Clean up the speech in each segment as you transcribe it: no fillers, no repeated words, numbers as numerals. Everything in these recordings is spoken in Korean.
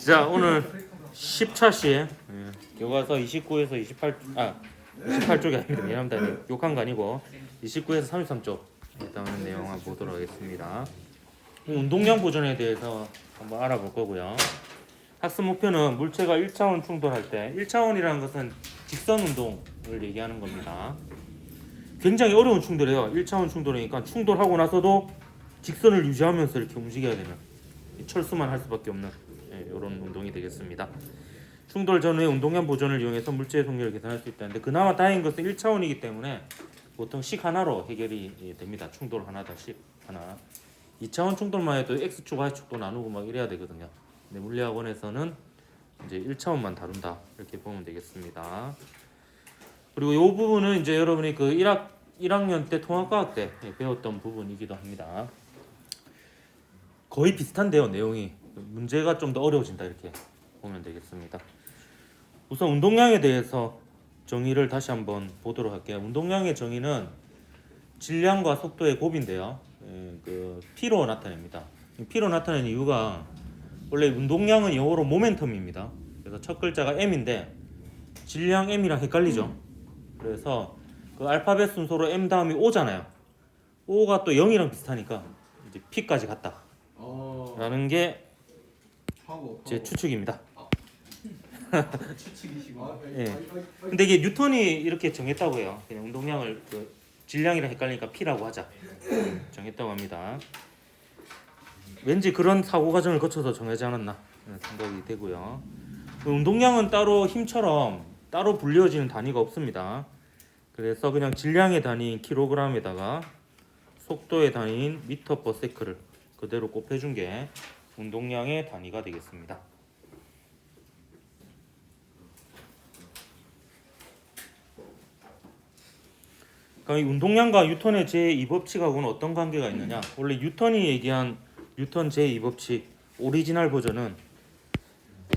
자, 오늘 10차시 교과서 29에서 28쪽이 아닙니다. 미안합니다. 욕한 거 아니고 29에서 33쪽 해당하는 내용 한번 보도록 하겠습니다. 운동량 보존에 대해서 한번 알아볼 거고요. 학습 목표는 물체가 1차원 충돌할 때 1차원이라는 것은 직선 운동을 얘기하는 겁니다. 굉장히 어려운 충돌이에요. 1차원 충돌이니까 충돌하고 나서도 직선을 유지하면서 이렇게 움직여야 되는, 철수만 할 수밖에 없는 이런 운동이 되겠습니다. 충돌 전후에 운동량 보존을 이용해서 물체의 속력을 계산할 수 있다는데, 그나마 다행인 것은 1차원이기 때문에 보통 식 하나로 해결이 됩니다. 충돌 하나다 식 하나. 2차원 충돌만 해도 X축, Y축도 나누고 막 이래야 되거든요. 근데 물리학원에서는 이제 1차원만 다룬다, 이렇게 보면 되겠습니다. 그리고 이 부분은 이제 여러분이 그 1학년 때 통합과학 때 배웠던 부분이기도 합니다. 거의 비슷한데요, 내용이. 문제가 좀 더 어려워진다, 이렇게 보면 되겠습니다. 우선 운동량에 대해서 정의를 다시 한번 보도록 할게요. 운동량의 정의는 질량과 속도의 곱인데요. 그 P로 나타냅니다. P로 나타내는 이유가, 원래 운동량은 영어로 모멘텀입니다. 그래서 첫 글자가 M인데 질량 M이랑 헷갈리죠. 그래서 그 알파벳 순서로 M 다음이 O잖아요. O가 또 0이랑 비슷하니까 이제 P까지 갔다 라는 게 제 추측입니다. 추측이시고. 예. 근데 이게 뉴턴이 이렇게 정했다고 해요. 그냥 운동량을 그 질량이랑 헷갈리니까 P라고 하자 정했다고 합니다. 왠지 그런 사고 과정을 거쳐서 정하지 않았나 생각이 되고요. 그 운동량은 따로 힘처럼 따로 불리어지는 단위가 없습니다. 그래서 그냥 질량의 단위인 킬로그램에다가 속도의 단위인 미터 퍼 세크를 그대로 곱해준 게 운동량의 단위가 되겠습니다. 그러니까 이 운동량과 뉴턴의 제2법칙하고는 어떤 관계가 있느냐? 원래 뉴턴이 얘기한 뉴턴 제2법칙 오리지널 버전은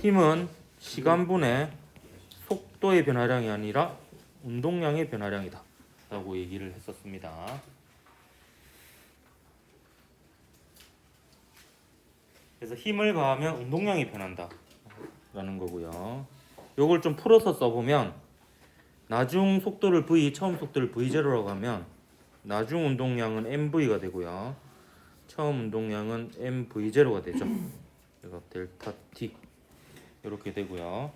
힘은 시간분의 속도의 변화량이 아니라 운동량의 변화량이다 라고 얘기를 했었습니다. 그래서 힘을 가하면 운동량이 변한다 라는 거고요. 요걸 좀 풀어서 써보면, 나중 속도를 V, 처음 속도를 V0라고 하면 나중 운동량은 MV가 되고요. 처음 운동량은 MV0가 되죠. 그래서 델타 T 이렇게 되고요.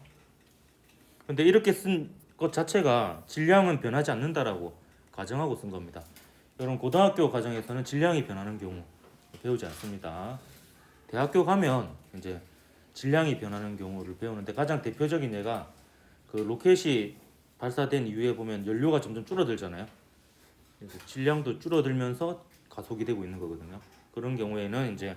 근데 이렇게 쓴 것 자체가 질량은 변하지 않는다라고 가정하고 쓴 겁니다. 여러분 고등학교 과정에서는 질량이 변하는 경우 배우지 않습니다. 대학교 가면 이제 질량이 변하는 경우를 배우는데, 가장 대표적인 예가 그 로켓이 발사된 이후에 보면 연료가 점점 줄어들잖아요. 그래서 질량도 줄어들면서 가속이 되고 있는 거거든요. 그런 경우에는 이제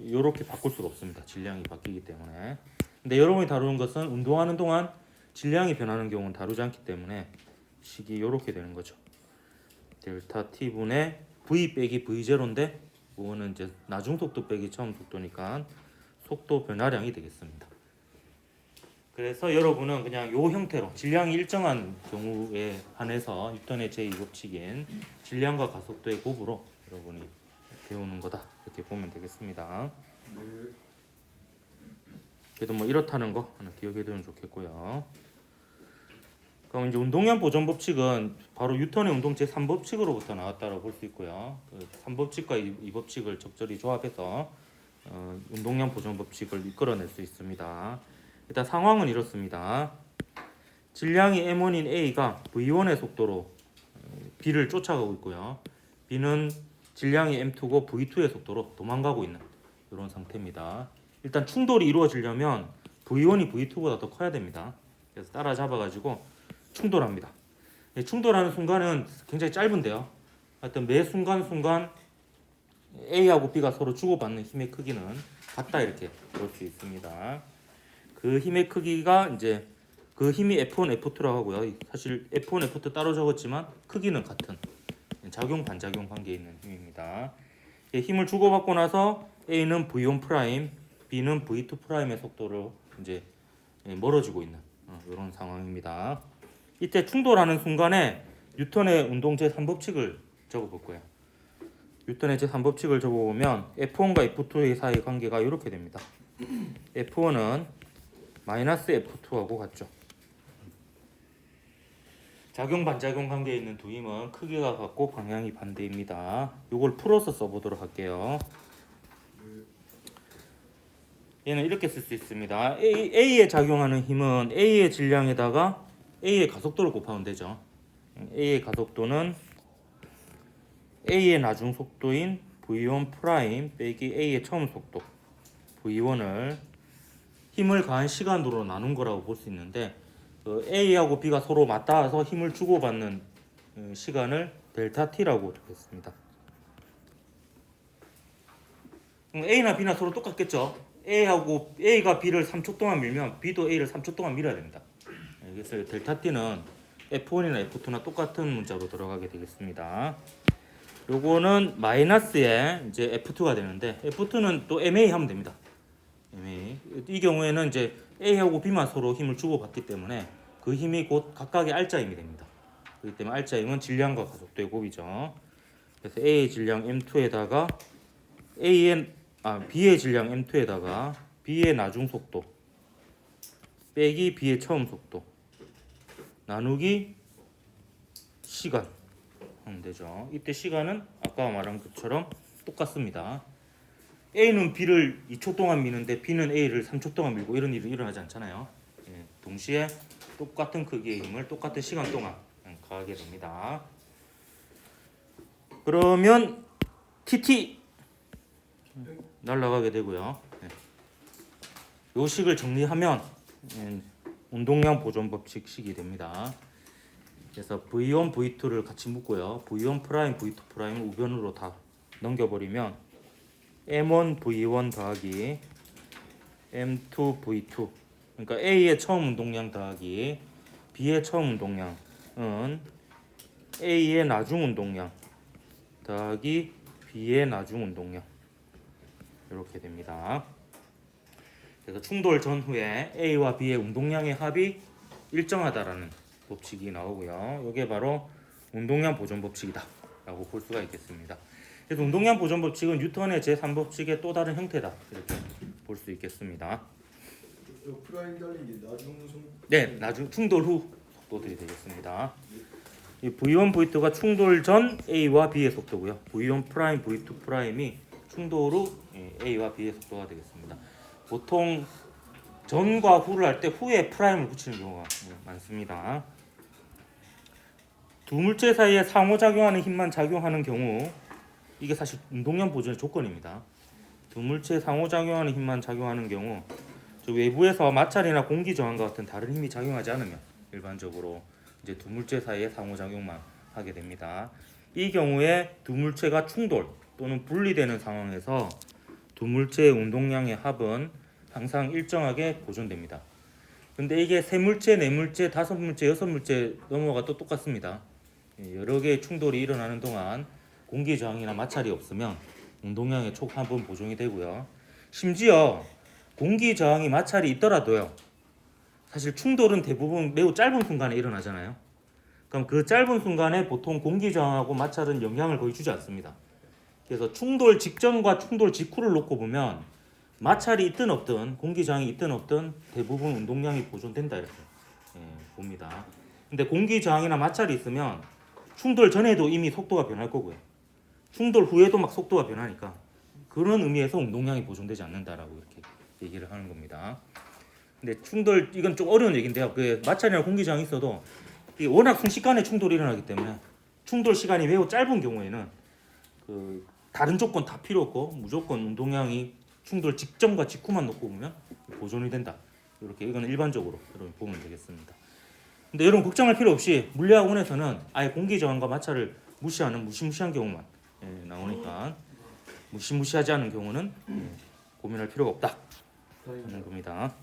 이렇게 바꿀 수가 없습니다. 질량이 바뀌기 때문에. 근데 여러분이 다루는 것은 운동하는 동안 질량이 변하는 경우는 다루지 않기 때문에 식이 이렇게 되는 거죠. 델타 T분의 V 빼기 V0인데 그거는 이제 나중 속도 빼기 처음 속도니까 속도 변화량이 되겠습니다. 그래서 여러분은 그냥 요 형태로 질량이 일정한 경우에 한해서 뉴턴의 제2법칙인 질량과 가속도의 곱으로 여러분이 배우는 거다, 이렇게 보면 되겠습니다. 그래도 뭐 이렇다는 거 하나 기억해 두면 좋겠고요. 그럼 이제 운동량 보존 법칙은 바로 뉴턴의 운동 제3법칙으로부터 나왔다고 볼 수 있고요. 그 3법칙과 이 법칙을 적절히 조합해서 운동량 보존 법칙을 이끌어낼 수 있습니다. 일단 상황은 이렇습니다. 질량이 M1인 A가 V1의 속도로 B를 쫓아가고 있고요. B는 질량이 M2고 V2의 속도로 도망가고 있는 이런 상태입니다. 일단 충돌이 이루어지려면 V1이 V2보다 더 커야 됩니다. 그래서 따라잡아가지고 충돌합니다. 충돌하는 순간은 굉장히 짧은데요. 하여튼 매 순간 A하고 B가 서로 주고받는 힘의 크기는 같다, 이렇게 볼 수 있습니다. 그 힘의 크기가 이제 그 힘이 F1, F2라고 하고요. 사실 F1, F2 따로 적었지만 크기는 같은 작용 반작용 관계에 있는 힘입니다. 힘을 주고받고 나서 A는 V1', B는 V2'의 속도로 이제 멀어지고 있는 이런 상황입니다. 이때 충돌하는 순간에 뉴턴의 운동 제3법칙을 적어볼 거예요. 뉴턴의 제3법칙을 적어보면 F1과 F2의 사이 관계가 이렇게 됩니다. F1은 마이너스 F2하고 같죠. 작용 반작용 관계에 있는 두 힘은 크기가 같고 방향이 반대입니다. 이걸 풀어서 써보도록 할게요. 얘는 이렇게 쓸 수 있습니다. A에 작용하는 힘은 A의 질량에다가 A의 가속도를 곱하면 되죠. A의 가속도는 A의 나중 속도인 V1 프라임 빼기 A의 처음 속도 V1을 힘을 가한 시간으로 나눈 거라고 볼 수 있는데 A하고 B가 서로 맞닿아서 힘을 주고받는 시간을 델타 T라고 적겠습니다. A나 B나 서로 똑같겠죠. A가 B를 3초 동안 밀면 B도 A를 3초 동안 밀어야 됩니다. 그래서 델타 T는 F1이나 F2나 똑같은 문자로 들어가게 되겠습니다. 요거는 마이너스에 이제 F2가 되는데 F2는 또 MA 하면 됩니다. MA. 이 경우에는 이제 A하고 B만 서로 힘을 주고받기 때문에 그 힘이 곧 각각의 알짜 힘이 됩니다. 그렇기 때문에 알짜 힘은 질량과 가속도의 곱이죠. 그래서 A의 질량 M2에다가 B의 질량 M2에다가 B의 나중 속도 빼기 B의 처음 속도 나누기 시간 하면 되죠. 이때 시간은 아까 말한 것처럼 똑같습니다. A는 B를 2초 동안 미는데 B는 A를 3초 동안 밀고 이런 일이 일어나지 않잖아요. 동시에 똑같은 크기의 힘을 똑같은 시간 동안 가하게 됩니다. 그러면 TT 날아가게 되고요. 요 식을 정리하면 운동량 보존 법칙 식이 됩니다. 그래서 V1, V2를 같이 묶고요. V1 프라임, V2 프라임을 우변으로 다 넘겨버리면 M1 V1 더하기 M2 V2 그러니까 A의 처음 운동량 더하기 B의 처음 운동량은 A의 나중 운동량 더하기 B의 나중 운동량 이렇게 됩니다. 그래서 충돌 전후에 A와 B의 운동량의 합이 일정하다라는 법칙이 나오고요. 이게 바로 운동량 보존 법칙이다 라고 볼 수가 있겠습니다. 그래서 운동량 보존 법칙은 뉴턴의 제3법칙의 또 다른 형태다 이렇게 볼 수 있겠습니다. 프라임 달린 게 나중 네, 나중 충돌 후 속도들이 되겠습니다. 이 V1, V2가 충돌 전 A와 B의 속도고요. V1 프라임, V2 프라임이 충돌 후 A와 B의 속도가 되겠습니다. 보통 전과 후를 할 때 후에 프라임을 붙이는 경우가 많습니다. 두 물체 사이에 상호작용하는 힘만 작용하는 경우 이게 사실 운동량 보존의 조건입니다. 두 물체 상호작용하는 힘만 작용하는 경우 외부에서 마찰이나 공기 저항과 같은 다른 힘이 작용하지 않으면 일반적으로 이제 두 물체 사이에 상호작용만 하게 됩니다. 이 경우에 두 물체가 충돌 또는 분리되는 상황에서 두 물체의 운동량의 합은 항상 일정하게 보존됩니다. 근데 이게 세 물체, 네 물체, 다섯 물체, 여섯 물체 넘어가 또 똑같습니다. 여러 개의 충돌이 일어나는 동안 공기 저항이나 마찰이 없으면 운동량의 촉합은 보존이 되고요. 심지어 공기 저항이 마찰이 있더라도요. 사실 충돌은 대부분 매우 짧은 순간에 일어나잖아요. 그럼 그 짧은 순간에 보통 공기 저항하고 마찰은 영향을 거의 주지 않습니다. 그래서 충돌 직전과 충돌 직후를 놓고 보면 마찰이 있든 없든 공기 저항이 있든 없든 대부분 운동량이 보존된다 이렇게 봅니다. 근데 공기 저항이나 마찰이 있으면 충돌 전에도 이미 속도가 변할 거고요. 충돌 후에도 막 속도가 변하니까 그런 의미에서 운동량이 보존되지 않는다라고 이렇게 얘기를 하는 겁니다. 근데 충돌 이건 좀 어려운 얘기인데요. 그 마찰이나 공기 저항이 있어도 이게 워낙 순식간에 충돌이 일어나기 때문에 충돌 시간이 매우 짧은 경우에는 그 다른 조건 다 필요 없고 무조건 운동량이 충돌 직전과 직후만 놓고 보면 보존이 된다. 이렇게 이건 일반적으로 여러분 보면 되겠습니다. 근데 여러분 걱정할 필요 없이 물리학원에서는 아예 공기 저항과 마찰을 무시하는 무시무시한 경우만 나오니까 무시무시하지 않은 경우는 고민할 필요가 없다 하는 겁니다.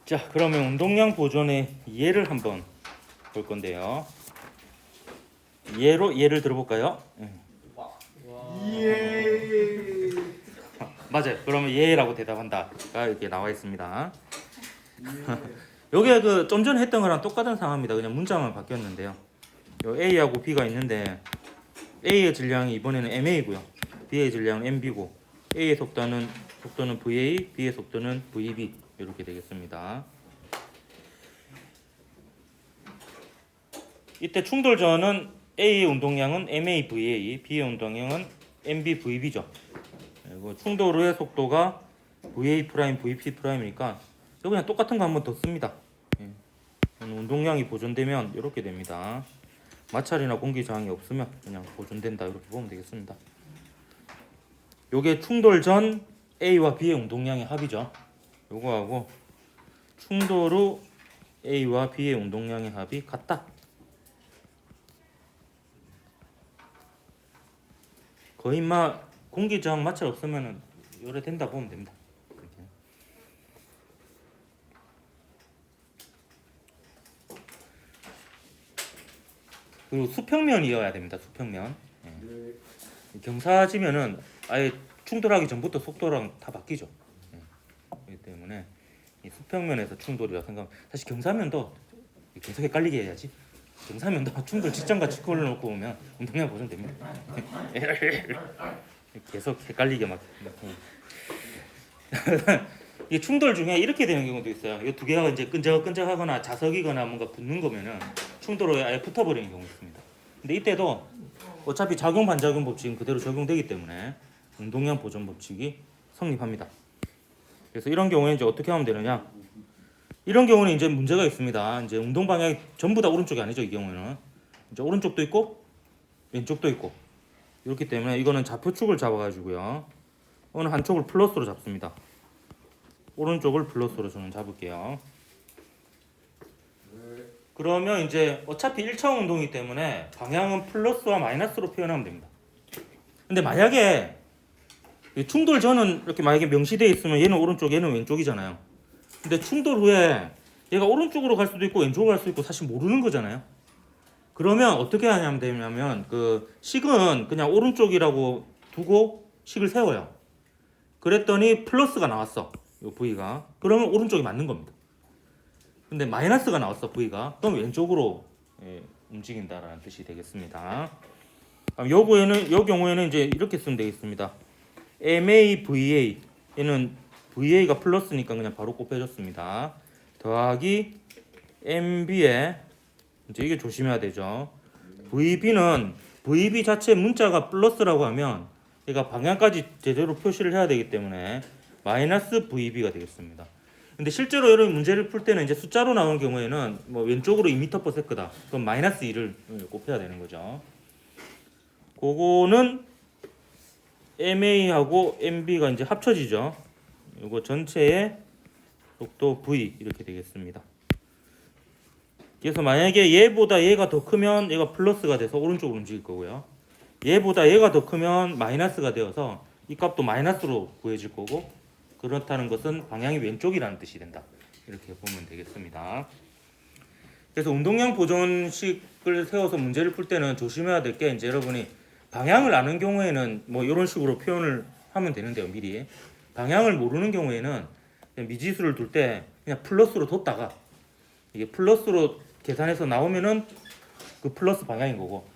자, 그러면 운동량 보존의 예를 한번 볼 건데요. 예를 들어볼까요? 예. 맞아요. 그러면 예라고 대답한다가 이렇게 나와 있습니다. 여기에 그 좀 전에 했던 거랑 똑같은 상황입니다. 그냥 문자만 바뀌었는데요. 요 A하고 B가 있는데 A의 질량이 이번에는 MA고요. B의 질량은 MB고 A의 속도는 VA, B의 속도는 VB 이렇게 되겠습니다. 이때 충돌전은 A의 운동량은 MAVA, B의 운동량은 MBVB죠. 그리고 충돌 후의 속도가 VA 프라임, VP 프라임이니까 이거 그냥 똑같은 거 한번 더 씁니다. 운동량이 보존되면 이렇게 됩니다. 마찰이나 공기 저항이 없으면 그냥 보존된다 이렇게 보면 되겠습니다. 요게 충돌 전 A와 B의 운동량의 합이죠. 요거하고 충돌 후 A와 B의 운동량의 합이 같다. 거의 막 공기 저항 마찰 없으면은 요래 된다 보면 됩니다. 그리고 수평면이어야 됩니다. 수평면. 네. 경사지면은 아예 충돌하기 전부터 속도랑 다 바뀌죠. 그렇기 때문에 이 수평면에서 충돌이라 생각. 사실 경사면도 계속 헷갈리게 해야지. 경사면도 충돌 직전과 직후를 놓고 보면 운동량 보존됩니다. 계속 헷갈리게 막. 이 충돌 중에 이렇게 되는 경우도 있어요. 이 두 개가 이제 끈적끈적하거나 자석이거나 뭔가 붙는 거면은 충돌로 아예 붙어버리는 경우가 있습니다. 근데 이때도 어차피 작용 반작용 법칙은 그대로 적용되기 때문에 운동량 보존 법칙이 성립합니다. 그래서 이런 경우에 이제 어떻게 하면 되느냐? 이런 경우는 이제 문제가 있습니다. 이제 운동 방향이 전부 다 오른쪽이 아니죠. 이 경우에는 이제 오른쪽도 있고 왼쪽도 있고 이렇기 때문에 이거는 좌표축을 잡아가지고요. 어느 한쪽을 플러스로 잡습니다. 오른쪽을 플러스로 저는 잡을게요. 그러면 이제 어차피 1차원 운동이기 때문에 방향은 플러스와 마이너스로 표현하면 됩니다. 근데 만약에 충돌 전은 이렇게 만약에 명시되어 있으면 얘는 오른쪽 얘는 왼쪽이잖아요. 근데 충돌 후에 얘가 오른쪽으로 갈 수도 있고 왼쪽으로 갈 수도 있고 사실 모르는 거잖아요. 그러면 어떻게 하냐면 되냐면 그 식은 그냥 오른쪽이라고 두고 식을 세워요. 그랬더니 플러스가 나왔어. 이 V가. 그러면 오른쪽이 맞는 겁니다. 근데 마이너스가 나왔어 V가. 그럼 왼쪽으로 움직인다라는 뜻이 되겠습니다. 요 경우에는 이제 이렇게 쓰면 되겠습니다. MAVA 얘는 VA가 플러스니까 그냥 바로 곱해줬습니다. 더하기 MB에 이제 이게 조심해야 되죠. VB는 VB 자체 문자가 플러스라고 하면 얘가 방향까지 제대로 표시를 해야 되기 때문에 마이너스 VB가 되겠습니다. 근데 실제로 이런 문제를 풀 때는 이제 숫자로 나오는 경우에는 뭐 왼쪽으로 2m/s다. 그럼 마이너스 2를 곱해야 되는 거죠. 그거는 MA하고 MB가 이제 합쳐지죠. 이거 전체의 속도 V 이렇게 되겠습니다. 그래서 만약에 얘보다 얘가 더 크면 얘가 플러스가 돼서 오른쪽으로 움직일 거고요. 얘보다 얘가 더 크면 마이너스가 되어서 이 값도 마이너스로 구해질 거고, 그렇다는 것은 방향이 왼쪽이라는 뜻이 된다. 이렇게 보면 되겠습니다. 그래서 운동량 보존식을 세워서 문제를 풀 때는 조심해야 될 게 이제 여러분이 방향을 아는 경우에는 뭐 이런 식으로 표현을 하면 되는데요. 미리 방향을 모르는 경우에는 그냥 미지수를 둘 때 그냥 플러스로 뒀다가 이게 플러스로 계산해서 나오면은 그 플러스 방향인 거고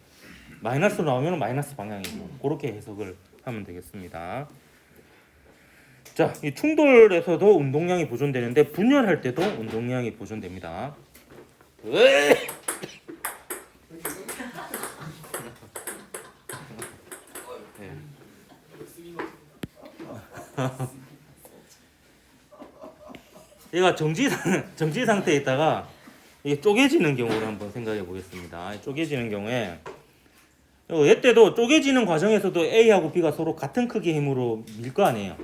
마이너스로 나오면은 마이너스 방향이고 그렇게 해석을 하면 되겠습니다. 자, 이 충돌에서도 운동량이 보존되는데 분열할 때도 운동량이 보존됩니다. 얘가 정지 상태에 있다가 이게 쪼개지는 경우를 한번 생각해 보겠습니다. 쪼개지는 경우에 얘 때도 쪼개지는 과정에서도 A하고 B가 서로 같은 크기의 힘으로 밀 거 아니에요.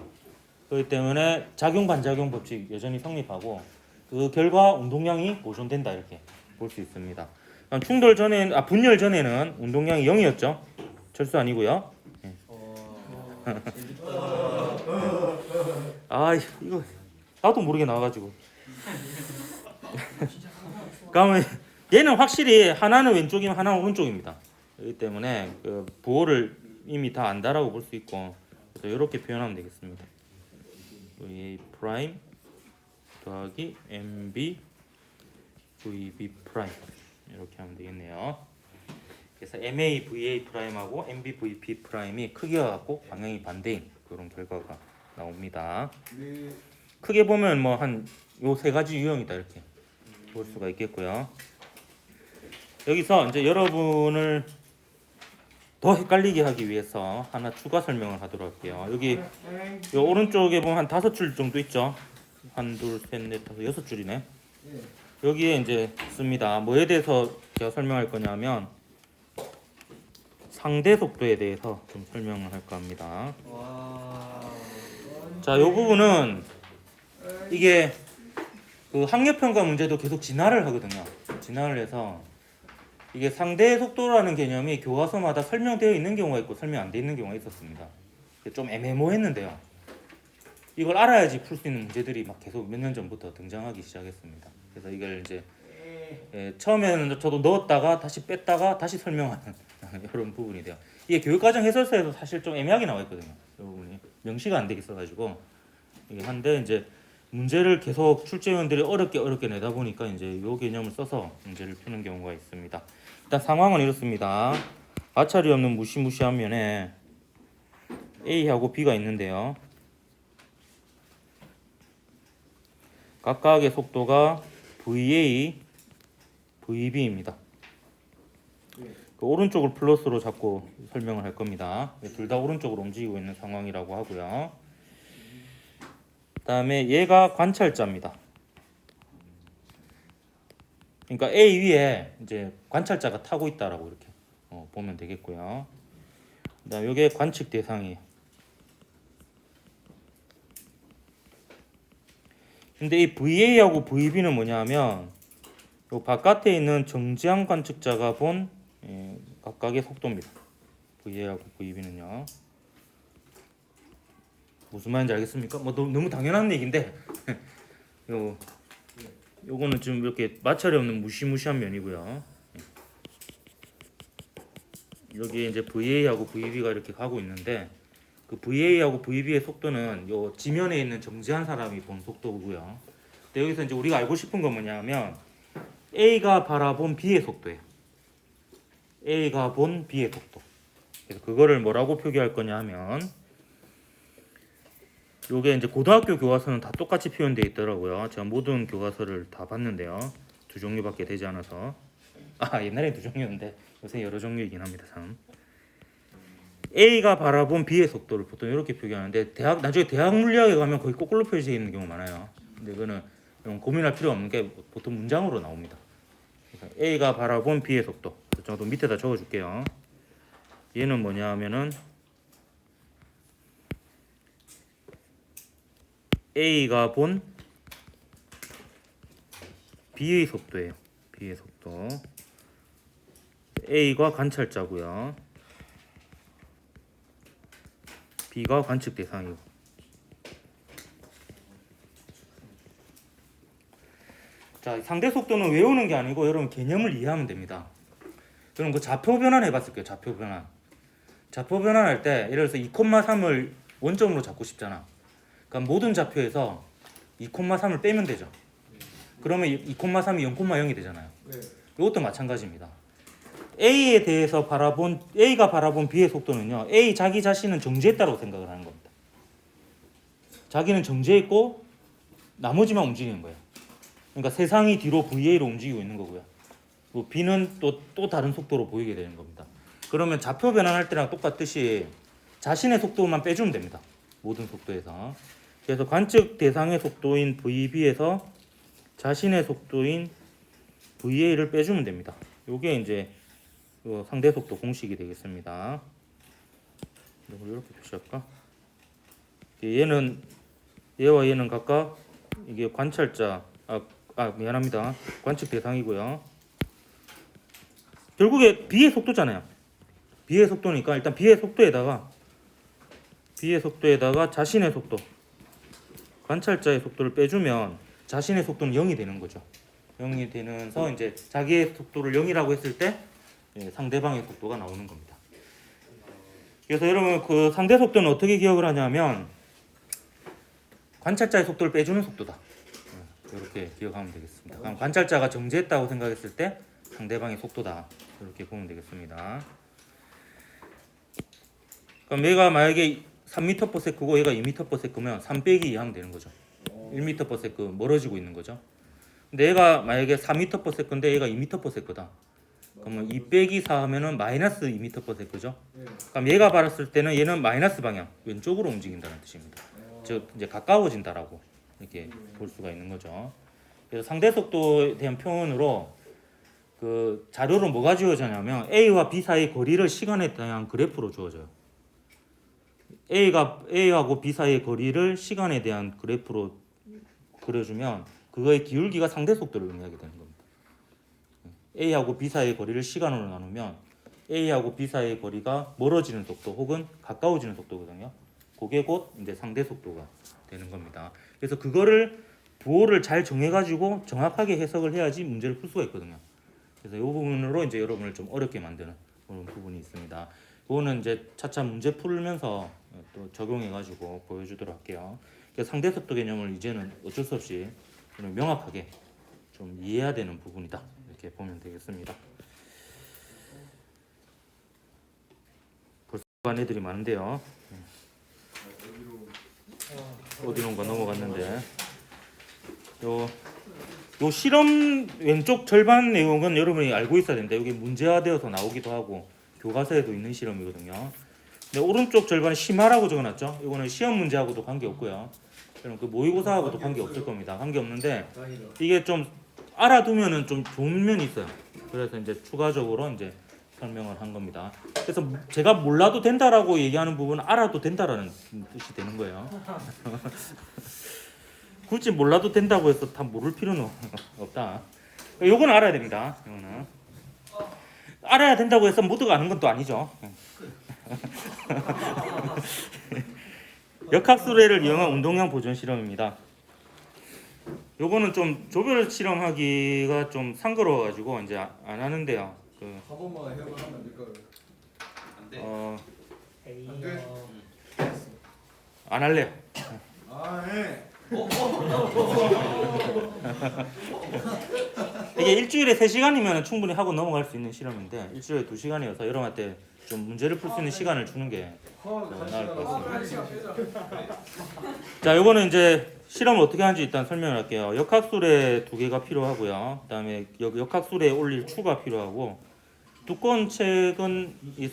그렇기 때문에 작용 반작용 법칙 여전히 성립하고 그 결과 운동량이 보존된다 이렇게 볼 수 있습니다. 충돌 전에 분열 전에는 운동량이 0이었죠. 철수 아니고요. 네. 이거 나도 모르게 나와가지고. 그러면 얘는 확실히 하나는 왼쪽이면 하나는 오른쪽입니다. 그렇기 때문에 그 부호를 이미 다 안다라고 볼 수 있고, 그래서 이렇게 표현하면 되겠습니다. VA 프라임 더하기 MB VB 프라임 이렇게 하면 되겠네요. 그래서 MA VA 프라임하고 MB VP 프라임이 크기가 같고 방향이 반대인 그런 결과가 나옵니다. 네. 크게 보면 뭐 한 요 세 가지 유형이다 이렇게 볼 수가 있겠고요. 여기서 이제 여러분을 더 헷갈리게 하기 위해서 하나 추가 설명을 하도록 할게요. 여기 요 오른쪽에 보면 한 5줄 정도 있죠. 한, 둘, 셋, 넷, 다섯, 6줄이네. 네. 여기에 이제 씁니다. 뭐에 대해서 제가 설명할 거냐면 상대 속도에 대해서 좀 설명을 할까 합니다. 와. 자, 요 부분은 이게 그 학력평가 문제도 계속 진화를 하거든요. 진화를 해서 이게 상대 속도라는 개념이 교과서마다 설명되어 있는 경우가 있고 설명 안 되어 있는 경우가 있었습니다. 좀 애매모호했는데요. 이걸 알아야지 풀 수 있는 문제들이 막 계속 몇 년 전부터 등장하기 시작했습니다. 그래서 이걸 이제 처음에는 저도 넣었다가 다시 뺐다가 다시 설명하는 이런 부분이 돼요. 이게 교육과정 해설서에도 사실 좀 애매하게 나와 있거든요. 이 부분이 명시가 안 되게 써가지고 이게 한데 이제 문제를 계속 출제위원들이 어렵게 내다 보니까 이제 이 개념을 써서 문제를 푸는 경우가 있습니다. 일단 상황은 이렇습니다. 마찰이 없는 무시무시한 면에 A하고 B가 있는데요. 각각의 속도가 VA, VB입니다. 그 오른쪽을 플러스로 잡고 설명을 할 겁니다. 둘 다 오른쪽으로 움직이고 있는 상황이라고 하고요. 그다음에 얘가 관찰자입니다. 그러니까 A 위에 이제 관찰자가 타고 있다라고 이렇게 보면 되겠고요. 그다음 이게 관측 대상이에요. 근데 이 VA하고 VB는 뭐냐면 요 바깥에 있는 정지한 관측자가 본 각각의 속도입니다. VA하고 VB는요. 무슨 말인지 알겠습니까? 뭐 너무 당연한 얘기인데 요거는 좀 이렇게 마찰이 없는 무시무시한 면이고요. 여기에 이제 VA하고 VB가 이렇게 가고 있는데 그 VA하고 VB의 속도는 요 지면에 있는 정지한 사람이 본 속도고요. 근데 여기서 이제 우리가 알고 싶은 건 뭐냐면 A가 바라본 B의 속도예요. A가 본 B의 속도. 그래서 그거를 뭐라고 표기할 거냐 하면 요게 이제 고등학교 교과서는 다 똑같이 표현되어 있더라고요. 제가 모든 교과서를 다 봤는데요. 두 종류밖에 되지 않아서. 옛날에 두 종류였는데 요새 여러 종류이긴 합니다. 참. A가 바라본 B의 속도를 보통 이렇게 표기하는데 나중에 대학 물리학에 가면 거의 거꾸로 표시되어 있는 경우 많아요. 근데 이거는 고민할 필요 없는 게 보통 문장으로 나옵니다. 그러니까 A가 바라본 B의 속도. 저도 밑에다 적어줄게요. 얘는 뭐냐 하면은 A가 본 B의 속도예요. B의 속도. A가 관찰자고요. B가 관측 대상이고. 자, 상대 속도는 외우는 게 아니고 여러분 개념을 이해하면 됩니다. 그럼 그 좌표 변환 해봤을 거예요. 좌표 변환. 좌표 변환할 때 예를 들어서 2,3을 원점으로 잡고 싶잖아. 그러니까 모든 좌표에서 2,3을 빼면 되죠. 그러면 2,3이 0,0이 되잖아요. 네. 이것도 마찬가지입니다. A에 대해서 A가 바라본 B의 속도는요. A 자기 자신은 정지했다고 생각을 하는 겁니다. 자기는 정지했고 나머지만 움직이는 거예요. 그러니까 세상이 뒤로 VA로 움직이고 있는 거고요. B는 또 다른 속도로 보이게 되는 겁니다. 그러면 좌표 변환할 때랑 똑같듯이 자신의 속도만 빼주면 됩니다. 모든 속도에서. 그래서 관측 대상의 속도인 VB에서 자신의 속도인 VA를 빼주면 됩니다. 이게 이제 상대 속도 공식이 되겠습니다. 이렇게 표시할까? 얘와 얘는 각각 이게 관찰자, 미안합니다. 관측 대상이고요. 결국에 B의 속도잖아요. B의 속도니까 일단 B의 속도에다가 자신의 속도, 관찰자의 속도를 빼주면 자신의 속도는 0이 되는 거죠. 0이 되면서 이제 자기의 속도를 0이라고 했을 때 상대방의 속도가 나오는 겁니다. 그래서 여러분 그 상대 속도는 어떻게 기억을 하냐면 관찰자의 속도를 빼주는 속도다. 이렇게 기억하면 되겠습니다. 그럼 관찰자가 정지했다고 생각했을 때 상대방의 속도다. 이렇게 보면 되겠습니다. 그럼 얘가 만약에 3m/s고 얘가 2m/s면 3 빼기 2하면 되는 거죠. 1m/s 멀어지고 있는 거죠. 근데 얘가 만약에 4m/s인데 얘가 2m/s다. 그러면 2 빼기 4 하면은 마이너스 2m/s죠. 네. 그럼 얘가 받았을 때는 얘는 마이너스 방향 왼쪽으로 움직인다는 뜻입니다. 즉 이제 가까워진다라고 이렇게 볼 수가 있는 거죠. 그래서 상대 속도에 대한 표현으로 그 자료로 뭐가 주어지냐면 A와 B 사이의 거리를 시간에 대한 그래프로 주어져요. A하고 B 사이의 거리를 시간에 대한 그래프로 그려주면 그거의 기울기가 상대 속도를 의미하게 되는 겁니다. A하고 B 사이의 거리를 시간으로 나누면 A하고 B 사이의 거리가 멀어지는 속도 혹은 가까워지는 속도거든요. 그게 곧 이제 상대 속도가 되는 겁니다. 그래서 그거를 부호를 잘 정해가지고 정확하게 해석을 해야지 문제를 풀 수가 있거든요. 그래서 이 부분으로 이제 여러분을 좀 어렵게 만드는 그런 부분이 있습니다. 그거는 이제 차차 문제 풀면서 또 적용해가지고 보여주도록 할게요. 그래서 상대 속도 개념을 이제는 어쩔 수 없이 명확하게 좀 이해해야 되는 부분이다. 이렇게 보면 되겠습니다. 벌써 간 애들이 많은데요. 어디론가 넘어갔는데 요 실험 왼쪽 절반 내용은 여러분이 알고 있어야 된다. 여기 문제화되어서 나오기도 하고 교과서에도 있는 실험이거든요. 근데 오른쪽 절반은 심화라고 적어놨죠. 이거는 시험 문제하고도 관계 없고요. 그럼 그 모의고사하고도 관계 없을 겁니다. 관계 없는데 다행이다. 이게 좀 알아두면은 좀 좋은 면이 있어요. 그래서 이제 추가적으로 이제 설명을 한 겁니다. 그래서 제가 몰라도 된다라고 얘기하는 부분은 알아도 된다라는 뜻이 되는 거예요. 굳이 몰라도 된다고 해서 다 모를 필요는 없다. 요건 알아야 됩니다. 요거는 알아야 된다고 해서 모두가 아는 건 또 아니죠. 역학수레를 이용한 운동량 보존 실험입니다. 요거는 좀 조별 실험하기가 좀 상거로워가지고 이제 안 하는데요. 한 번만 해보면 안 될까요? 안 돼. 안 할래요. 아, 네. 이게 일주일에 3시간이면 충분히 하고 넘어갈 수 있는 실험인데 일주일에 2시간이어서 여러분한테 좀 문제를 풀 수 있는 시간을 주는 게 나을 것 같습니다. 자, 요거는 이제 실험을 어떻게 하는지 일단 설명을 할게요. 역학수레 2개가 필요하고요. 그다음에 역학수레에 올릴 추가 필요하고 두꺼운 책은 이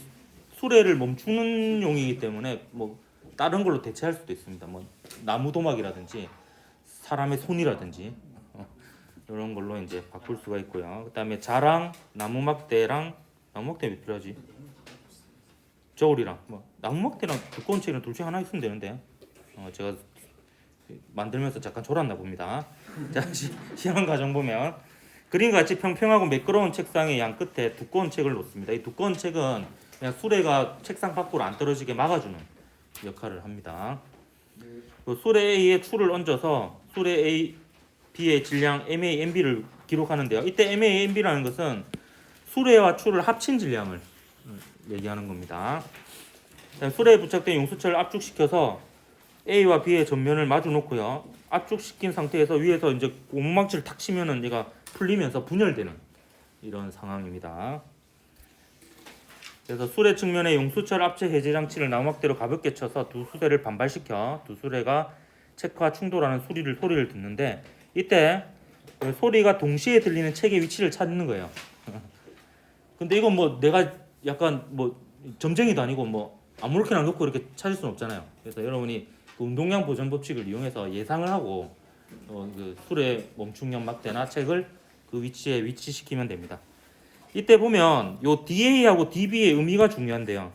수레를 멈추는 용이기 때문에 뭐 다른 걸로 대체할 수도 있습니다. 뭐 나무 도막이라든지 사람의 손이라든지 이런 걸로 이제 바꿀 수가 있고요. 그다음에 자랑, 나무 막대랑 나무 막대 왜 필요하지? 저울이랑 뭐 나무 막대랑 두꺼운 책은 둘 중 하나 있으면 되는데 제가 만들면서 잠깐 졸았나 봅니다. 자, 시험 과정 보면 그림과 같이 평평하고 매끄러운 책상의 양 끝에 두꺼운 책을 놓습니다. 이 두꺼운 책은 그냥 수레가 책상 밖으로 안 떨어지게 막아주는 역할을 합니다. 그 수레 A에 추를 얹어서 수레 A, B의 질량 MA, MB를 기록하는데요. 이때 MA, MB라는 것은 수레와 추를 합친 질량을 얘기하는 겁니다. 수레에 부착된 용수철을 압축시켜서 A와 B의 전면을 마주 놓고요. 압축시킨 상태에서 위에서 이제 고무망치를 탁 치면은 얘가 풀리면서 분열되는 이런 상황입니다. 그래서 수레 측면에 용수철 압체 해제 장치를 나무막대로 가볍게 쳐서 두 수레를 반발시켜 두 수레가 책과 충돌하는 소리를 듣는데 이때 소리가 동시에 들리는 책의 위치를 찾는 거예요. 근데 이건 뭐 내가 약간 뭐 점쟁이도 아니고 뭐 아무렇게나 놓고 이렇게 찾을 수는 없잖아요. 그래서 여러분이 그 운동량 보존 법칙을 이용해서 예상을 하고 그 수레 멈춤형 막대나 책을 그 위치에 위치시키면 됩니다. 이때 보면 요 DA하고 DB의 의미가 중요한데요.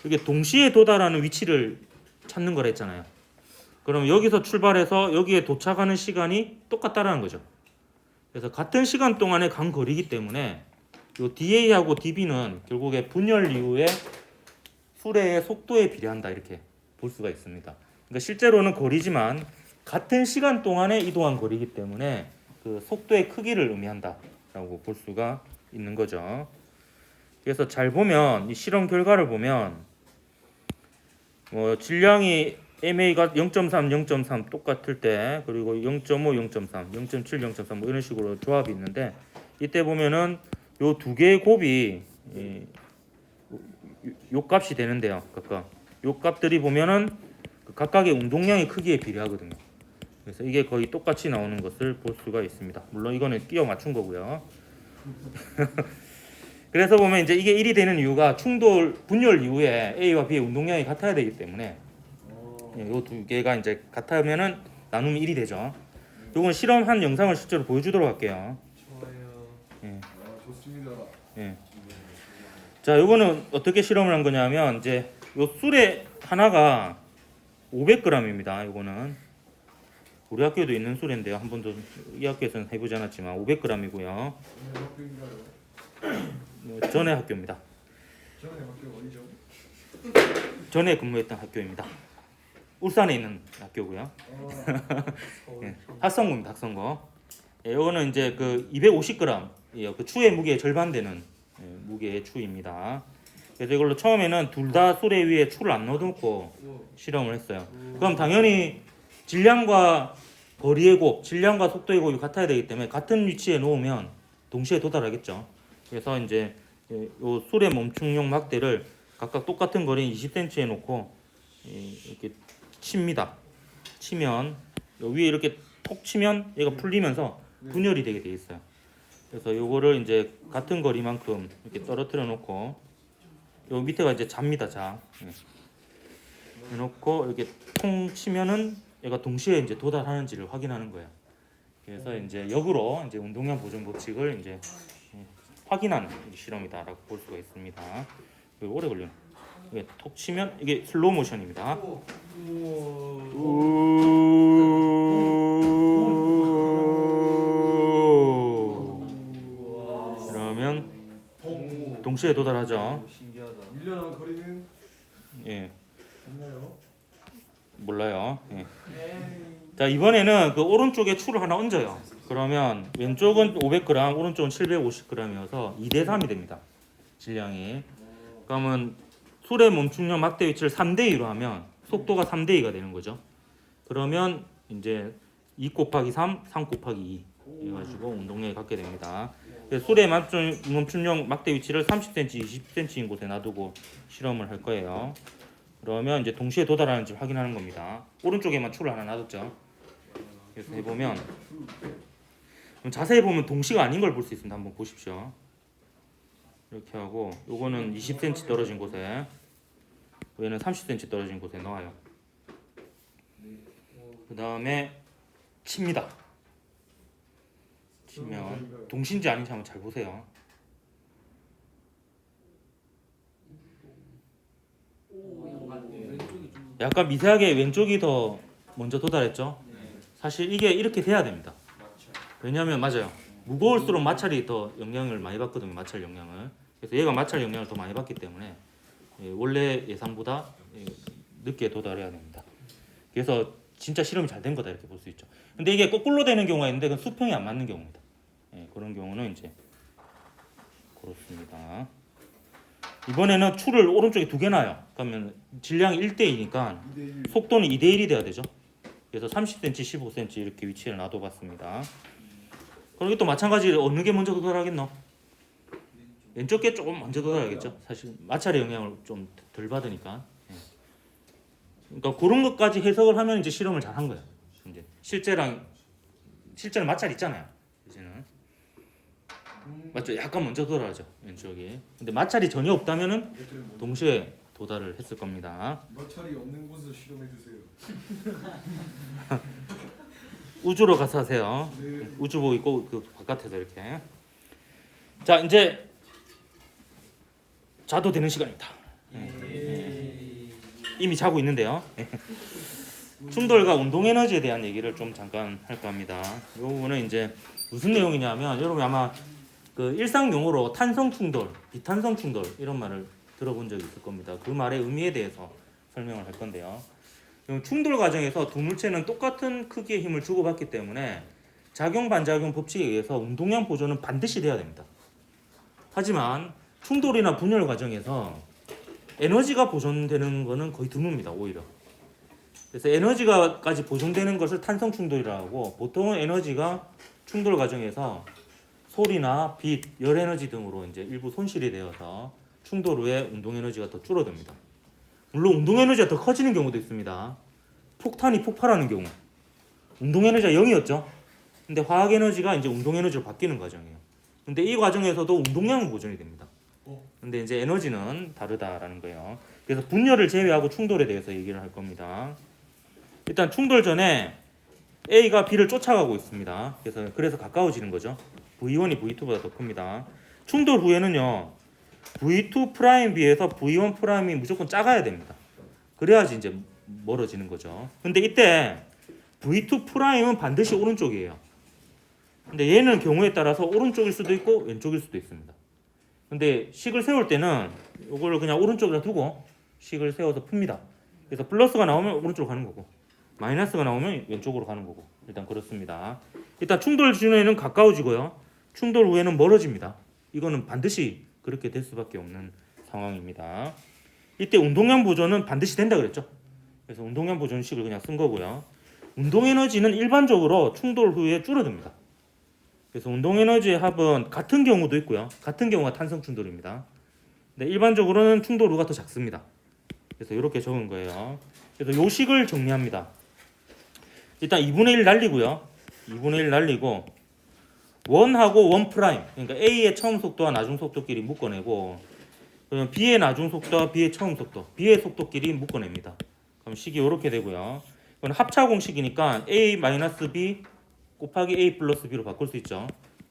이게 동시에 도달하는 위치를 찾는 거라 했잖아요. 그럼 여기서 출발해서 여기에 도착하는 시간이 똑같다라는 거죠. 그래서 같은 시간 동안에 간 거리이기 때문에 요 DA하고 DB는 결국에 분열 이후에 수레의 속도에 비례한다 이렇게 볼 수가 있습니다. 그러니까 실제로는 거리지만 같은 시간 동안에 이동한 거리이기 때문에 그 속도의 크기를 의미한다라고 볼 수가 있는 거죠. 그래서 잘 보면 이 실험 결과를 보면 질량이 MA가 0.3, 0.3 똑같을 때 그리고 0.5, 0.3, 0.7, 0.3 뭐 이런 식으로 조합이 있는데 이때 보면은 요 두 개의 곱이 요 값이 되는데요. 각각 요 값들이 보면은 그 각각의 운동량의 크기에 비례하거든요. 그래서 이게 거의 똑같이 나오는 것을 볼 수가 있습니다. 물론 이거는 끼워 맞춘 거고요. 그래서 보면 이제 이게 1이 되는 이유가 충돌 분열 이후에 A와 B의 운동량이 같아야 되기 때문에 요 두 개가 이제 같으면은 나누면 1이 되죠. 요건 실험한 영상을 실제로 보여주도록 할게요. 좋아요. 예. 아, 좋습니다. 예. 자, 요거는 어떻게 실험을 한 거냐면 이제 요 술의 하나가 500g입니다. 요거는 우리 학교에도 있는 술인데요. 한 번도 이 학교에서는 해보지 않았지만 500g이고요. 오늘 학교인가요? 전에 학교입니다. 전에 학교 어디죠? 전에 근무했던 학교입니다. 울산에 있는 학교고요. 예, 학성고입니다. 학성고. 예, 요거는 이제 그 250g, 그 추의 무게의 절반 되는 무게의 추입니다. 그래서 이걸로 처음에는 둘 다 수레 위에 추를 안 넣어놓고 실험을 했어요. 그럼 당연히 질량과 거리의 곱, 질량과 속도의 곱이 같아야 되기 때문에 같은 위치에 놓으면 동시에 도달하겠죠. 그래서 이제 요 수레 멈춤용 막대를 각각 똑같은 거리인 20cm에 놓고 이렇게 칩니다. 치면 요 위에 이렇게 톡 치면 얘가 풀리면서 분열이 되게 돼 있어요. 그래서 요거를 이제 같은 거리만큼 이렇게 떨어뜨려 놓고 요 밑에가 이제 잡니다. 자. 해놓고 이렇게 통 치면은 얘가 동시에 이제 도달하는지를 확인하는 거예요. 그래서 이제 역으로 이제 운동량 보존 법칙을 이제 확인하는 실험이다라고 볼 수가 있습니다. 이거 오래 걸려요. 이게 톡 치면 이게 슬로우 모션입니다. 그러면 동시에 도달하죠. 신기하다. 밀려난 거리는 예, 없나요? 몰라요. 예. 자, 이번에는 그 오른쪽에 추를 하나 얹어요. 그러면 왼쪽은 500g, 오른쪽은 750g이어서 2대 3이 됩니다. 질량이. 그러면 술의 멈춤용 막대 위치를 3대 2로 하면 속도가 3대 2가 되는 거죠. 그러면 이제 2 곱하기 3, 3 곱하기 2 해가지고 운동량이 갖게 됩니다. 술의 멈춤용 막대 위치를 30cm, 20cm인 곳에 놔두고 실험을 할 거예요. 그러면 이제 동시에 도달하는지 확인하는 겁니다. 오른쪽에만 추를 하나 놔뒀죠. 그래서 해보면 자세히 보면 동시가 아닌 걸 볼 수 있습니다. 한번 보십시오. 이렇게 하고 요거는 20cm 떨어진 곳에 얘는 30cm 떨어진 곳에 넣어요. 그 다음에 칩니다. 치면 동시인지 아닌지 한번 잘 보세요. 약간 미세하게 왼쪽이 더 먼저 도달했죠. 사실 이게 이렇게 돼야 됩니다. 왜냐하면 맞아요. 무거울수록 마찰이 더 영향을 많이 받거든요. 마찰 영향을. 그래서 얘가 마찰 영향을 더 많이 받기 때문에 원래 예상보다 늦게 도달해야 됩니다. 그래서 진짜 실험이 잘 된 거다 이렇게 볼 수 있죠. 근데 이게 거꾸로 되는 경우가 있는데 그건 수평이 안 맞는 경우입니다. 그런 경우는 이제 그렇습니다. 이번에는 추를 오른쪽에 두 개 놔요. 그러면 질량이 1대2니까 2대1. 속도는 2대1이 돼야 되죠. 그래서 30cm, 15cm 이렇게 위치를 놔둬봤습니다. 그럼 이것도 마찬가지로 어느 게 먼저 도달하겠노? 왼쪽 게 조금 먼저 도달하겠죠. 사실 마찰의 영향을 좀 덜 받으니까. 그러니까 그런 것까지 해석을 하면 이제 실험을 잘 한 거예요. 이제 실제는 마찰 있잖아요. 이제는 맞죠? 약간 먼저 도달하죠 왼쪽이. 근데 마찰이 전혀 없다면은 동시에 도달을 했을 겁니다. 마찰이 없는 곳에서 실험해 주세요. 우주로 가서 하세요. 네. 우주복 입고 그 바깥에서 이렇게. 자, 이제 자도 되는 시간입니다. 이미 자고 있는데요. 충돌과 운동 에너지에 대한 얘기를 좀 잠깐 할까 합니다. 이 부분은 이제 무슨 내용이냐면 여러분 아마 그 일상 용어로 탄성 충돌, 비탄성 충돌 이런 말을 들어본 적이 있을 겁니다. 그 말의 의미에 대해서 설명을 할 건데요. 충돌 과정에서 두 물체는 똑같은 크기의 힘을 주고받기 때문에 작용 반작용 법칙에 의해서 운동량 보존은 반드시 돼야 됩니다. 하지만 충돌이나 분열 과정에서 에너지가 보존되는 것은 거의 드뭅니다. 오히려. 그래서 에너지가까지 보존되는 것을 탄성 충돌이라고 하고 보통은 에너지가 충돌 과정에서 소리나 빛, 열 에너지 등으로 이제 일부 손실이 되어서 충돌 후에 운동 에너지가 더 줄어듭니다. 물론 운동 에너지가 더 커지는 경우도 있습니다. 폭탄이 폭발하는 경우. 운동 에너지가 0이었죠. 근데 화학 에너지가 이제 운동 에너지로 바뀌는 과정이에요. 근데 이 과정에서도 운동량은 보존이 됩니다. 근데 이제 에너지는 다르다라는 거예요. 그래서 분열을 제외하고 충돌에 대해서 얘기를 할 겁니다. 일단 충돌 전에 A가 B를 쫓아가고 있습니다. 그래서 가까워지는 거죠. V1이 V2보다 더 큽니다. 충돌 후에는요. V2 프라임 비해서 V1 프라임이 무조건 작아야 됩니다. 그래야지 이제 멀어지는 거죠. 근데 이때 V2 프라임은 반드시 오른쪽이에요. 근데 얘는 경우에 따라서 오른쪽일 수도 있고 왼쪽일 수도 있습니다. 근데 식을 세울 때는 이걸 그냥 오른쪽에 두고 식을 세워서 풉니다. 그래서 플러스가 나오면 오른쪽으로 가는 거고 마이너스가 나오면 왼쪽으로 가는 거고 일단 그렇습니다. 일단 충돌 전에는 가까워지고요. 충돌 후에는 멀어집니다. 이거는 반드시 그렇게 될 수밖에 없는 상황입니다. 이때 운동량 보존은 반드시 된다 그랬죠. 그래서 운동량 보존식을 그냥 쓴 거고요. 운동 에너지는 일반적으로 충돌 후에 줄어듭니다. 그래서 운동 에너지의 합은 같은 경우도 있고요. 같은 경우가 탄성 충돌입니다. 근데 일반적으로는 충돌 후가 더 작습니다. 그래서 이렇게 적은 거예요. 그래서 요 식을 정리합니다. 일단 2분의 1 날리고요. 2분의 1 날리고 원하고 원 프라임 그러니까 A의 처음 속도와 나중 속도끼리 묶어내고 그러면 B의 나중 속도와 B의 처음 속도 B의 속도끼리 묶어냅니다. 그럼 식이 이렇게 되고요. 이건 합차 공식이니까 A-B 곱하기 A 플러스 B로 바꿀 수 있죠.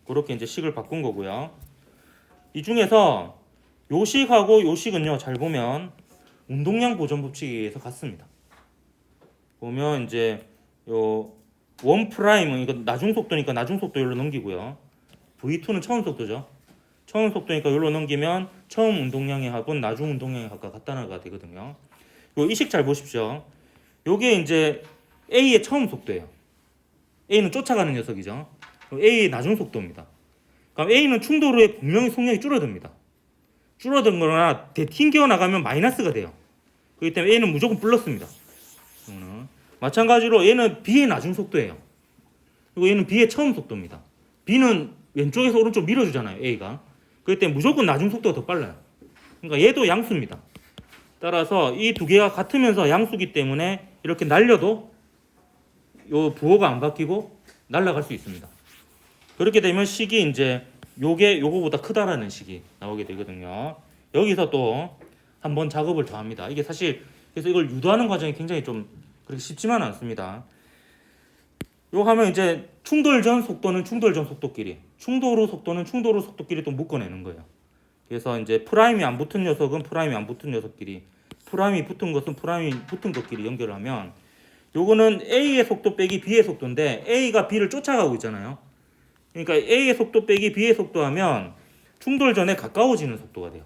그렇게 이제 식을 바꾼 거고요. 이 중에서 요 식하고 요 식은요. 잘 보면 운동량 보존 법칙에 의해서 같습니다. 보면 이제 요 원 프라임은 이거 나중 속도니까 나중 속도 여기로 넘기고요. V2는 처음 속도죠. 처음 속도니까 여기로 넘기면 처음 운동량의 합은 나중 운동량의 합과 같다가 되거든요. 요 이 식 잘 보십시오. 요게 이제 A의 처음 속도예요. A는 쫓아가는 녀석이죠. A의 나중 속도입니다. 그럼 A는 충돌 후에 분명히 속력이 줄어듭니다. 줄어든 거나 튕겨 나가면 마이너스가 돼요. 그렇기 때문에 A는 무조건 플러스입니다. 마찬가지로 얘는 B의 나중 속도예요. 그리고 얘는 B의 처음 속도입니다. B는 왼쪽에서 오른쪽 밀어주잖아요. A가. 그렇기 때문에 무조건 나중 속도가 더 빨라요. 그러니까 얘도 양수입니다. 따라서 이 두 개가 같으면서 양수기 때문에 이렇게 날려도 요 부호가 안 바뀌고 날아갈 수 있습니다. 그렇게 되면 식이 이제 요게 요거보다 크다라는 식이 나오게 되거든요. 여기서 또 한번 작업을 더 합니다. 이게 사실 그래서 이걸 유도하는 과정이 굉장히 좀 그렇게 쉽지만 않습니다. 요 하면 이제 충돌 전 속도는 충돌 전 속도끼리, 충돌 후 속도는 충돌 후 속도끼리 또 묶어내는 거예요. 그래서 이제 프라임이 안 붙은 녀석은 프라임이 안 붙은 녀석끼리, 프라임이 붙은 것은 프라임이 붙은 것끼리 연결하면 요거는 A의 속도 빼기 B의 속도인데 A가 B를 쫓아가고 있잖아요. 그러니까 A의 속도 빼기 B의 속도 하면 충돌 전에 가까워지는 속도가 돼요.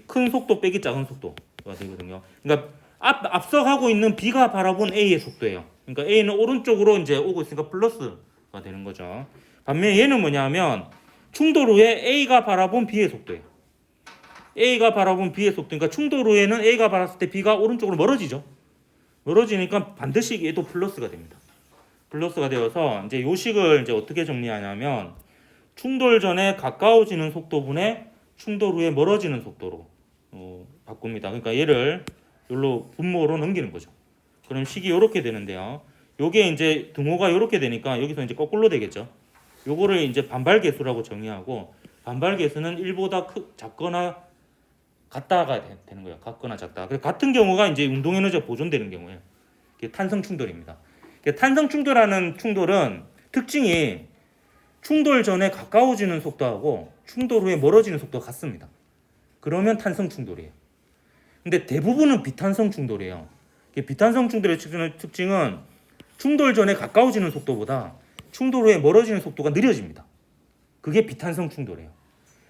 큰 속도 빼기 작은 속도가 되거든요. 그러니까 앞서가고 있는 B가 바라본 A의 속도예요. 그러니까 A는 오른쪽으로 이제 오고 있으니까 플러스가 되는 거죠. 반면에 얘는 뭐냐면 충돌 후에 A가 바라본 B의 속도예요. A가 바라본 B의 속도. 그러니까 충돌 후에는 A가 바랐을 때 B가 오른쪽으로 멀어지죠. 멀어지니까 반드시 얘도 플러스가 됩니다. 플러스가 되어서 이제 요 식을 이제 어떻게 정리하냐면 충돌 전에 가까워지는 속도분의 충돌 후에 멀어지는 속도로 바꿉니다. 그러니까 얘를 여기로 분모로 넘기는 거죠. 그럼 식이 이렇게 되는데요. 요게 이제 등호가 이렇게 되니까 여기서 이제 거꾸로 되겠죠. 요거를 이제 반발 계수라고 정의하고 반발 계수는 1보다 작거나 같다가 되는 거예요. 같거나 작다. 같은 경우가 이제 운동 에너지가 보존되는 경우예요. 이게 탄성 충돌입니다. 탄성 충돌하는 충돌은 특징이 충돌 전에 가까워지는 속도하고 충돌 후에 멀어지는 속도가 같습니다. 그러면 탄성 충돌이에요. 근데 대부분은 비탄성 충돌이에요. 비탄성 충돌의 특징은 충돌 전에 가까워지는 속도보다 충돌 후에 멀어지는 속도가 느려집니다. 그게 비탄성 충돌이에요.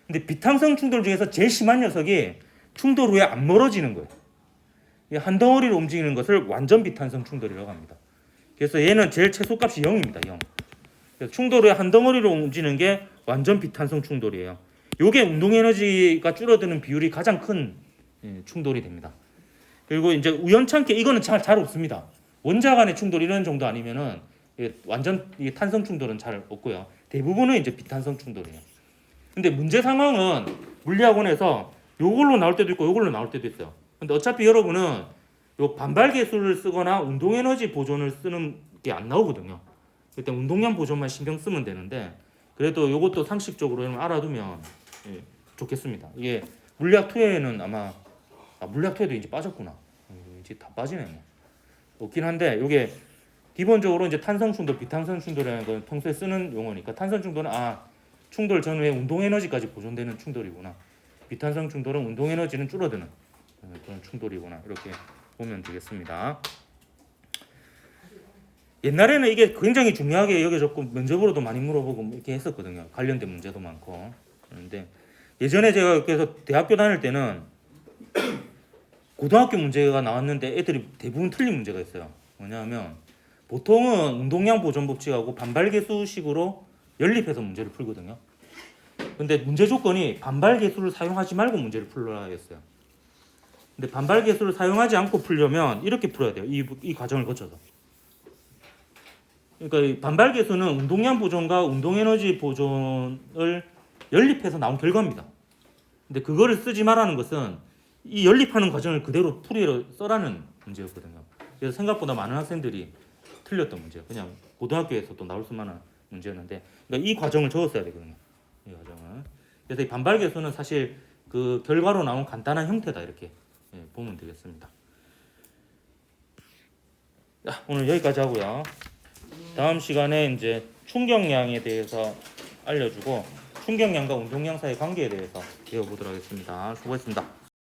근데 비탄성 충돌 중에서 제일 심한 녀석이 충돌 후에 안 멀어지는 거예요. 한 덩어리로 움직이는 것을 완전 비탄성 충돌이라고 합니다. 그래서 얘는 제일 최소값이 0입니다. 0. 그래서 충돌 후에 한 덩어리로 움직이는 게 완전 비탄성 충돌이에요. 이게 운동 에너지가 줄어드는 비율이 가장 큰 충돌이 됩니다. 그리고 이제 우연찮게 이거는 잘 없습니다. 원자 간의 충돌 이런 정도 아니면은 완전 탄성 충돌은 잘 없고요. 대부분은 이제 비탄성 충돌이에요. 근데 문제 상황은 물리학원에서 요걸로 나올 때도 있고 요걸로 나올 때도 있어요. 근데 어차피 여러분은 요 반발 계수를 쓰거나 운동 에너지 보존을 쓰는 게 안 나오거든요. 일단 운동량 보존만 신경 쓰면 되는데 그래도 요것도 상식적으로 여러분 알아두면 좋겠습니다. 이게 물리학 2에는 아마 물리학 2에도 이제 빠졌구나. 이제 다 빠지네. 뭐. 없긴 한데 요게 기본적으로 이제 탄성 충돌, 비탄성 충돌이라는 건 평소에 쓰는 용어니까 탄성 충돌은 충돌 전후에 운동 에너지까지 보존되는 충돌이구나. 비탄성 충돌은 운동 에너지는 줄어드는 그런 충돌이구나. 이렇게 보면 되겠습니다. 옛날에는 이게 굉장히 중요하게 여겨졌고 면접으로도 많이 물어보고 이렇게 했었거든요. 관련된 문제도 많고. 그런데 예전에 제가 그래서 대학교 다닐 때는 고등학교 문제가 나왔는데 애들이 대부분 틀린 문제가 있어요. 뭐냐면 보통은 운동량 보존 법칙하고 반발 계수식으로 연립해서 문제를 풀거든요. 근데 문제 조건이 반발 계수를 사용하지 말고 문제를 풀어야 했어요. 근데 반발 계수를 사용하지 않고 풀려면 이렇게 풀어야 돼요. 이 과정을 거쳐서. 그러니까 이 반발 계수는 운동량 보존과 운동 에너지 보존을 연립해서 나온 결과입니다. 근데 그거를 쓰지 말라는 것은 이 연립하는 과정을 그대로 풀이로 써라는 문제였거든요. 그래서 생각보다 많은 학생들이 틀렸던 문제예요. 그냥 고등학교에서도 나올 수만한 문제였는데 그러니까 이 과정을 적었어야 되거든요. 이 과정을. 그래서 이 반발 계수는 사실 그 결과로 나온 간단한 형태다 이렇게 보면 되겠습니다. 자, 오늘 여기까지 하고요. 다음 시간에 이제 충격량에 대해서 알려주고 충격량과 운동량 사이의 관계에 대해서 배워보도록 하겠습니다. 수고했습니다.